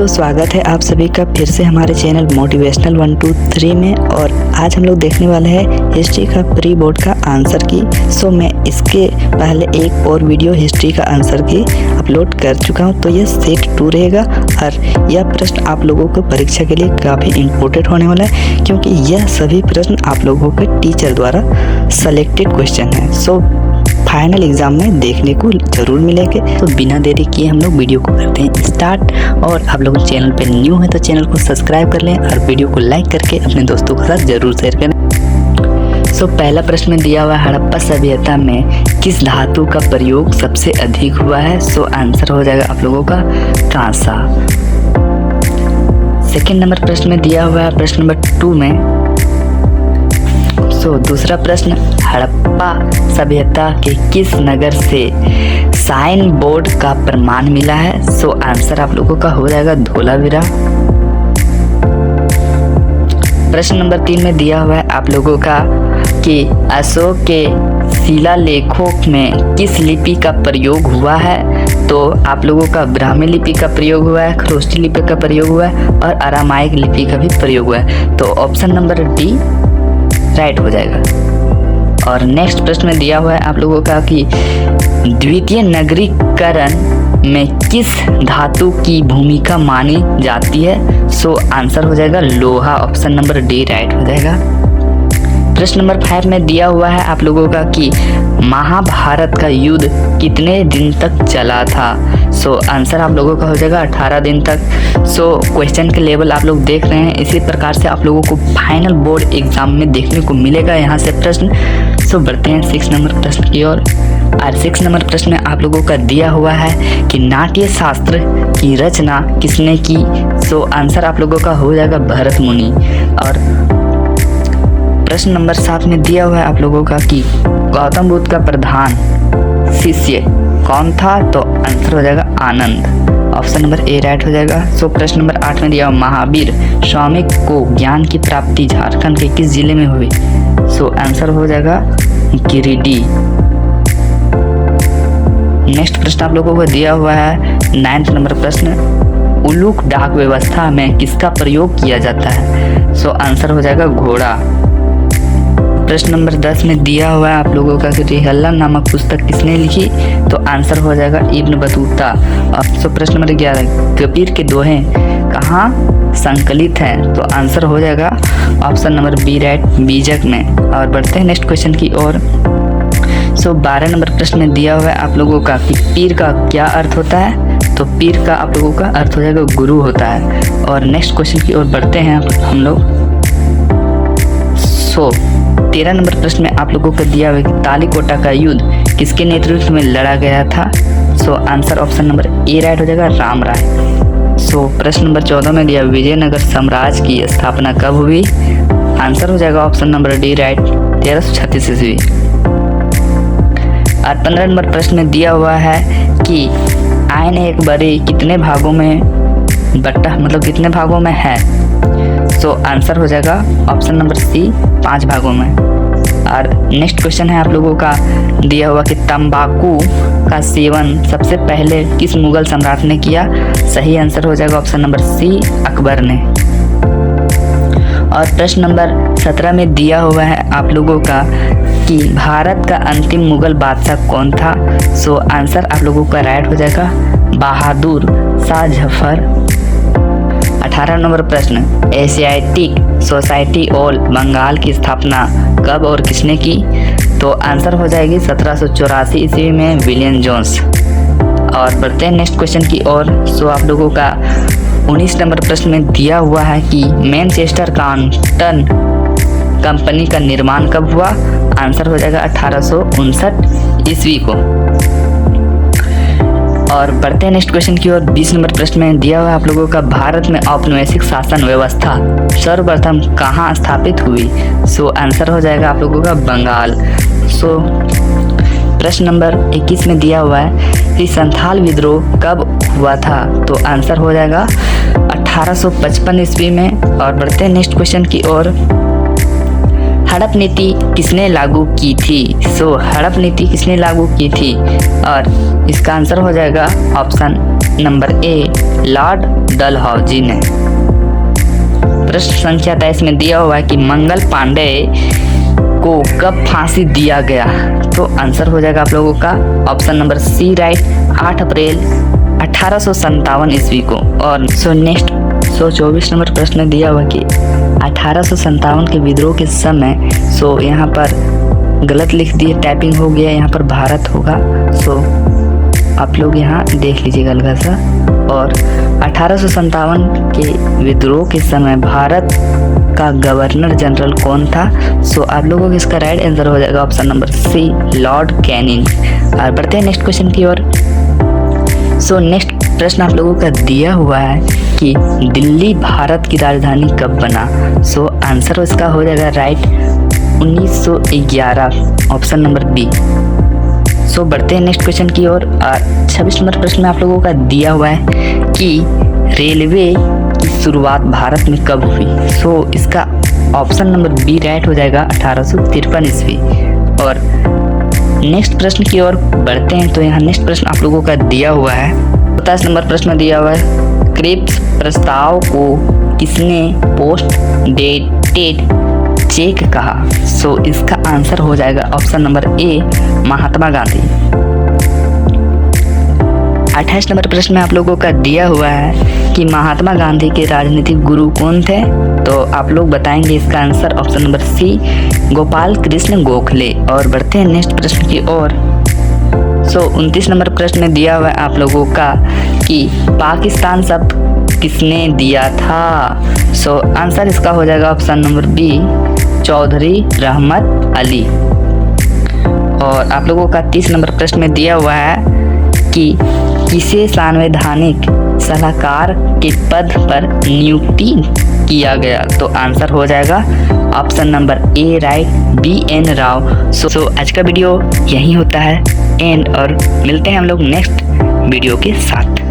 सो स्वागत है आप सभी का फिर से हमारे चैनल मोटिवेशनल 1 2 3 में। और आज हम लोग देखने वाले हैं हिस्ट्री का प्री बोर्ड का आंसर की। सो मैं इसके पहले एक और वीडियो हिस्ट्री का आंसर की अपलोड कर चुका हूं, तो यह सेट 2 रहेगा। और यह प्रश्न आप लोगों को परीक्षा के लिए काफ़ी इम्पोर्टेंट होने वाला है, क्योंकि यह सभी प्रश्न आप लोगों के टीचर द्वारा सेलेक्टेड क्वेश्चन है। सो फाइनल एग्जाम में देखने को जरूर मिलेंगे। तो बिना देरी किए हम लोग वीडियो को करते हैं स्टार्ट। और आप लोग चैनल पे न्यू है तो चैनल को सब्सक्राइब कर लें और वीडियो को लाइक करके अपने दोस्तों के साथ जरूर शेयर करें। सो पहला प्रश्न दिया हुआ है, हड़प्पा सभ्यता में किस धातु का प्रयोग सबसे अधिक हुआ है? सो आंसर हो जाएगा आप लोगों का कांसा। सेकेंड नंबर प्रश्न में दिया हुआ है प्रश्न नंबर 2 में। दूसरा प्रश्न, हड़प्पा सभ्यता के किस नगर से साइन बोर्ड का प्रमाण मिला है? सो आंसर आप लोगों का हो जाएगा धोलावीरा। प्रश्न नंबर 3 में दिया हुआ है आप लोगों का कि अशोक के शिलालेखों में किस लिपि का प्रयोग हुआ है? तो आप लोगों का ब्राह्मी लिपि का प्रयोग हुआ है, खरोष्टी लिपि का प्रयोग हुआ है और अरामाइक लिपि का भी प्रयोग हुआ है। तो ऑप्शन नंबर डी राइट हो जाएगा। और नेक्स्ट प्रश्न में दिया हुआ है आप लोगों का कि द्वितीय नगरीकरण में किस धातु की भूमिका मानी जाती है? सो आंसर हो जाएगा लोहा। ऑप्शन नंबर डी राइट हो जाएगा। प्रश्न नंबर 5 में दिया हुआ है आप लोगों का कि महाभारत का युद्ध कितने दिन तक चला था? सो आंसर आप लोगों का हो जाएगा 18 दिन तक। सो क्वेश्चन के लेवल आप लोग देख रहे हैं, इसी प्रकार से आप लोगों को फाइनल बोर्ड एग्जाम में देखने को मिलेगा यहाँ से प्रश्न। सो बढ़ते हैं 6 नंबर प्रश्न की ओर। और 6 नंबर प्रश्न में आप लोगों का दिया हुआ है कि नाट्य शास्त्र की रचना किसने की? सो आंसर आप लोगों का हो जाएगा भरत मुनि। और प्रश्न नंबर 7 में दिया हुआ है आप लोगों का कि गौतम बुद्ध का प्रधान शिष्य कौन था? तो आंसर हो जाएगा आनंद। ऑप्शन नंबर ए राइट हो जाएगा। सो प्रश्न नंबर 8 में दिया हुआ महावीर स्वामी को ज्ञान की प्राप्ति झारखंड के किस जिले में हुई? सो आंसर हो जाएगा गिरिडीह। नेक्स्ट प्रश्न आप लोगों को दिया हुआ है 9th नंबर प्रश्न, उलूक डाक व्यवस्था में किसका प्रयोग किया जाता है? सो आंसर हो जाएगा घोड़ा। प्रश्न नंबर 10 में दिया हुआ है आप लोगों का कि रिहल्ला नामक पुस्तक किसने लिखी? तो आंसर हो जाएगा इब्न बतूता। सो प्रश्न नंबर 11, कबीर के दोहे कहाँ संकलित हैं? तो आंसर हो जाएगा ऑप्शन नंबर बी राइट, बीजक में। और बढ़ते हैं नेक्स्ट क्वेश्चन की ओर। सो 12 नंबर प्रश्न में दिया हुआ है आप लोगों का कि पीर का क्या अर्थ होता है? तो पीर का आप लोगों का अर्थ हो जाएगा गुरु होता है। और नेक्स्ट क्वेश्चन की ओर बढ़ते हैं हम लोग। 13 नंबर प्रश्न में आप लोगों को दिया हुआ है कि तालीकोटा का युद्ध किसके नेतृत्व में लड़ा गया था? So answer option number A right हो जाएगा राम राय। सो प्रश्न नंबर 14 में दिया विजयनगर साम्राज्य की स्थापना कब हुई? आंसर हो जाएगा ऑप्शन नंबर डी राइट 1336 ईस्वी। और 15 नंबर प्रश्न में दिया हुआ है कि आयन एक बड़े कितने भागों में बट्टा मतलब कितने भागों में है? सो आंसर हो जाएगा ऑप्शन नंबर सी 5 भागों में। और नेक्स्ट क्वेश्चन है आप लोगों का दिया हुआ कि तंबाकू का सेवन सबसे पहले किस मुगल सम्राट ने किया? सही आंसर हो जाएगा ऑप्शन नंबर सी अकबर ने। और प्रश्न नंबर 17 में दिया हुआ है आप लोगों का कि भारत का अंतिम मुगल बादशाह कौन था? सो आंसर आप लोगों का राइट हो जाएगा बहादुर शाह जफर। 18 नंबर प्रश्न, एशियाटिक सोसाइटी ऑल बंगाल की स्थापना कब और किसने की? तो आंसर हो जाएगी 1784 ईस्वी में विलियम जोन्स। और बढ़ते हैं नेक्स्ट क्वेश्चन की ओर। सो आप लोगों का 19 नंबर प्रश्न में दिया हुआ है कि मैनचेस्टर कॉटन कंपनी का निर्माण कब हुआ? आंसर हो जाएगा 1859 ईस्वी को। और बढ़ते हैं नेक्स्ट क्वेश्चन की ओर। 20 नंबर प्रश्न में दिया हुआ है आप लोगों का भारत में औपनिवेशिक शासन व्यवस्था सर्वप्रथम कहाँ स्थापित हुई? सो आंसर हो जाएगा आप लोगों का बंगाल। सो प्रश्न नंबर 21 में दिया हुआ है कि संथाल विद्रोह कब हुआ था? तो आंसर हो जाएगा 1855 ईस्वी में। और बढ़ते हैं नेक्स्ट क्वेश्चन की ओर। हड़प नीति किसने लागू की थी? सो हड़प नीति किसने लागू की थी? और इसका आंसर हो जाएगा option number A, Lord Dalhousie ने। प्रश्न संख्या 23 में दिया हुआ है कि मंगल पांडे को कब फांसी दिया गया? तो आंसर हो जाएगा आप लोगों का ऑप्शन नंबर सी राइट, 8 अप्रैल 1857 ईस्वी को। और नेक्स्ट 124 नंबर प्रश्न दिया हुआ कि 1857 के विद्रोह के समय, यहाँ पर गलत लिख दिए, टाइपिंग हो गया, यहाँ पर भारत होगा। आप लोग यहाँ देख लीजिएगा हल्का सा। और 1857 के विद्रोह के समय भारत का गवर्नर जनरल कौन था? आप लोगों को इसका राइट आंसर हो जाएगा option number C, lord Canning. और बढ़ते हैं नेक्स्ट क्वेश्चन की ओर। नेक्स्ट प्रश्न आप लोगों का दिया हुआ है कि दिल्ली भारत की राजधानी कब बना? आंसर इसका हो जाएगा राइट 1911, ऑप्शन नंबर बी। बढ़ते हैं नेक्स्ट क्वेश्चन की ओर। 26 नंबर प्रश्न में आप लोगों का दिया हुआ है कि रेलवे की शुरुआत भारत में कब हुई? इसका ऑप्शन नंबर बी राइट हो जाएगा 1853 ईस्वी। और नेक्स्ट प्रश्न की ओर बढ़ते हैं। यहाँ नेक्स्ट प्रश्न आप लोगों का दिया हुआ है, 27 नंबर प्रश्न दिया हुआ है, क्रिप्स प्रस्ताव को किसने पोस्ट डेटेड चेक कहा? इसका आंसर हो जाएगा option number A, Mahatma Gandhi. 28 number प्रश्न में आप लोगों का दिया हुआ है कि महात्मा गांधी के राजनीतिक गुरु कौन थे? आप लोग बताएंगे इसका answer option number C, Gopal Krishna Gokhale. और बढ़ते हैं नेक्स्ट प्रश्न की ओर। 29 नंबर प्रश्न में दिया हुआ है आप लोगों का कि पाकिस्तान शब्द किसने दिया था? आंसर इसका हो जाएगा ऑप्शन नंबर बी, चौधरी रहमत अली। और आप लोगों का 30 नंबर प्रश्न में दिया हुआ है कि किसे संवैधानिक सलाहकार के पद पर नियुक्ति किया गया? आंसर हो जाएगा option number A right, BN Rao. आज का वीडियो यही होता है एंड, और मिलते हैं हम लोग नेक्स्ट वीडियो के साथ।